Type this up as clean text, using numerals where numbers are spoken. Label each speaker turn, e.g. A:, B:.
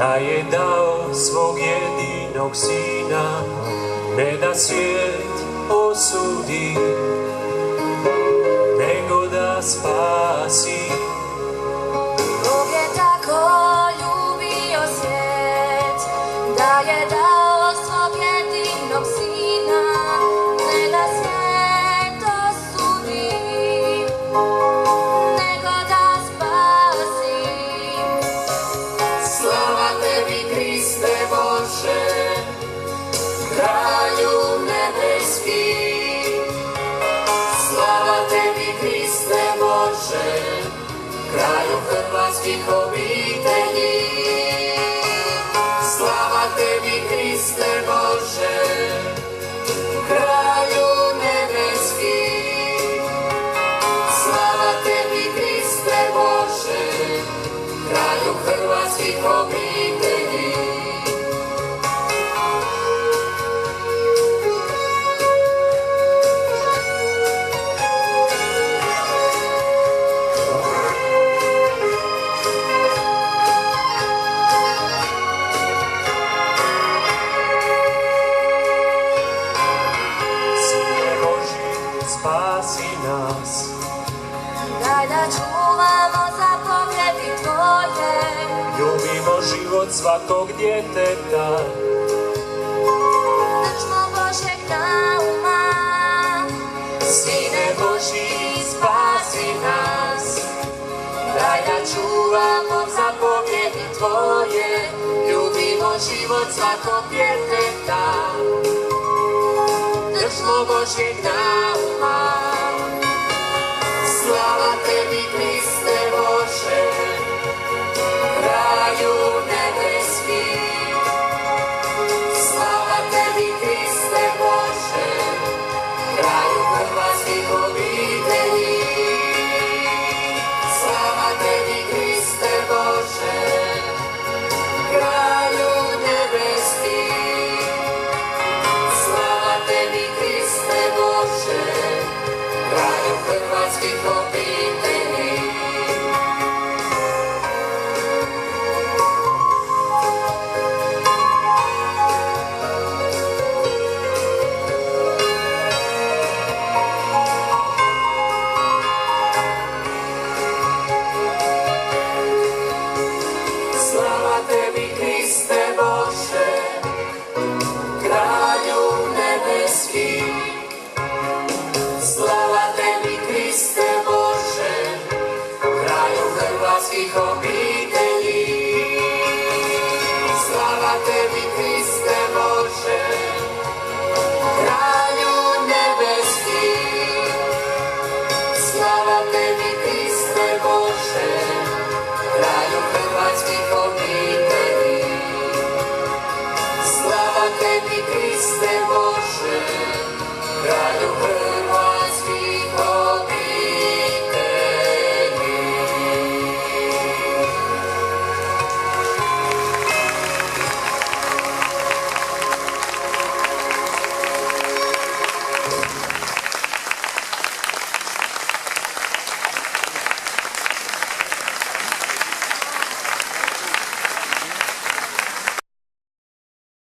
A: da je dao svog jedinog sina, ne da svijet osudi, nego da spasi.
B: Bog je tako ljubio svijet, da je dao svog jedinog sina, ne da svijet osudi, nego da spasi.
C: Slava tebi, Hriste Bože, Kralju nebeski. Slava tebi, Hriste Bože, Kralju hrvatskih obitelji. Slava tebi, Hriste Bože, Kralju nebeski. Slava tebi, Hriste Bože, Kralju hrvatskih obitelji.
A: Spasi nas,
B: Daj da čuvamo zapovjedi tvoje,
A: ljubimo život svakog djeteta,
B: držmo Božjeg nauma.
C: Sine Božji, spasi nas, daj da čuvamo zapovjedi tvoje, ljubimo život svakog djeteta, držmo Božjeg nauma.